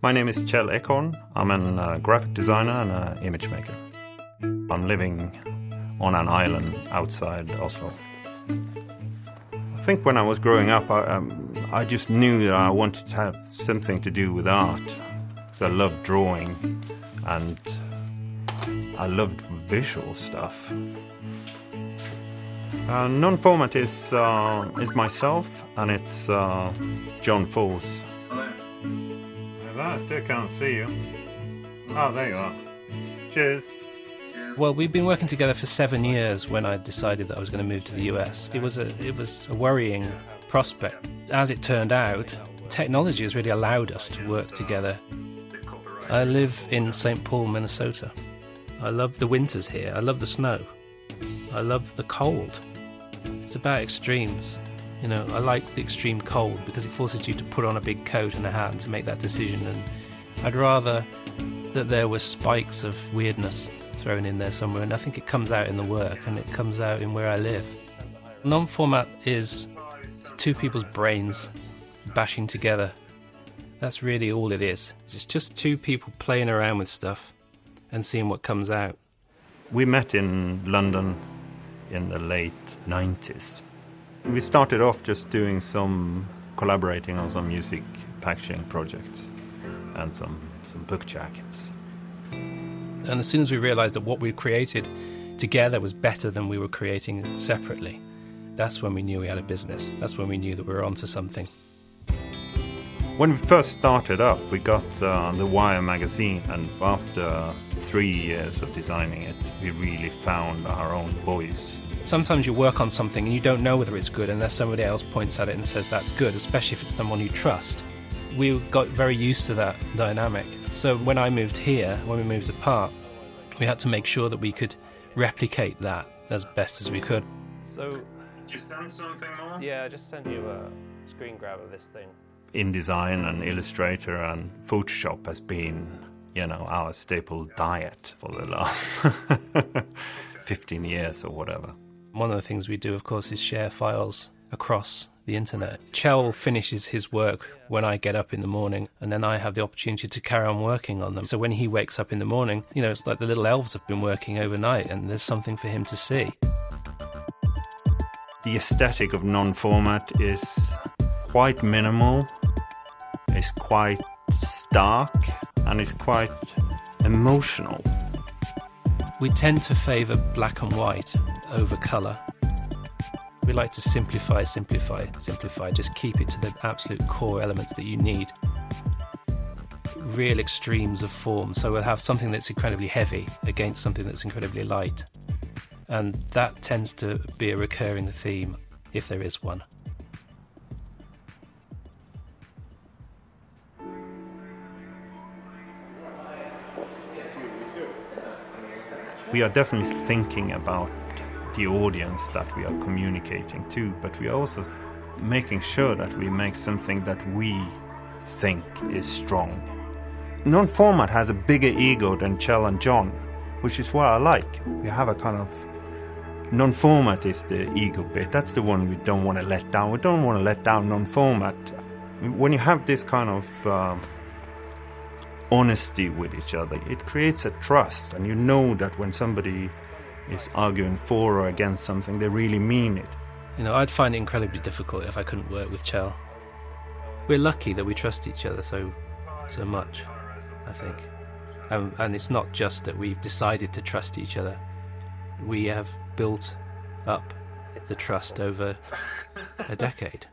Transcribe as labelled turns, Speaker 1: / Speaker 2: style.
Speaker 1: My name is Kjell Ekhorn. I'm a graphic designer and an image maker. I'm living on an island outside Oslo. I think when I was growing up, I just knew that I wanted to have something to do with art. So I loved drawing and I loved visual stuff. Non-format is myself and it's John Foes. I still can't see you. Oh, there you are. Cheers.
Speaker 2: Well, we've been working together for 7 years when I decided that I was going to move to the US. It was a worrying prospect. As it turned out, technology has really allowed us to work together. I live in St. Paul, Minnesota. I love the winters here. I love the snow. I love the cold. It's about extremes. You know, I like the extreme cold because it forces you to put on a big coat and a hat and to make that decision. And I'd rather that there were spikes of weirdness thrown in there somewhere. And I think it comes out in the work and it comes out in where I live. Non-format is two people's brains bashing together. That's really all it is. It's just two people playing around with stuff and seeing what comes out.
Speaker 1: We met in London in the late 90s. We started off just doing collaborating on some music packaging projects and some book jackets.
Speaker 2: And as soon as we realised that what we created together was better than we were creating separately, that's when we knew we had a business. That's when we knew that we were onto something.
Speaker 1: When we first started up, we got The Wire magazine, and after 3 years of designing it, we really found our own voice.
Speaker 2: Sometimes you work on something and you don't know whether it's good unless somebody else points at it and says that's good, especially if it's someone you trust. We got very used to that dynamic. So when I moved here, when we moved apart, we had to make sure that we could replicate that as best as we could. So,
Speaker 1: did you send something more?
Speaker 2: Yeah, I just sent you a screen grab of this thing.
Speaker 1: InDesign and Illustrator and Photoshop has been, our staple diet for the last 15 years or whatever.
Speaker 2: One of the things we do, of course, is share files across the internet. Kjell finishes his work when I get up in the morning, and then I have the opportunity to carry on working on them. So when he wakes up in the morning, it's like the little elves have been working overnight, and there's something for him to see.
Speaker 1: The aesthetic of non-format is quite minimal, it's quite stark, and it's quite emotional.
Speaker 2: We tend to favour black and white over colour. We like to simplify, just keep it to the absolute core elements that you need. Real extremes of form, so we'll have something that's incredibly heavy against something that's incredibly light. And that tends to be a recurring theme, if there is one.
Speaker 1: We are definitely thinking about the audience that we are communicating to, but we are also making sure that we make something that we think is strong. Non-format has a bigger ego than Kjell and John, which is what I like. We have a kind of... Non-format is the ego bit. That's the one we don't want to let down. We don't want to let down non-format. When you have this kind of honesty with each other, it creates a trust, and you know that when somebody is arguing for or against something, they really mean it.
Speaker 2: I'd find it incredibly difficult if I couldn't work with Kjell. We're lucky that we trust each other so much, I think. And it's not just that we've decided to trust each other. We have built up the trust over a decade.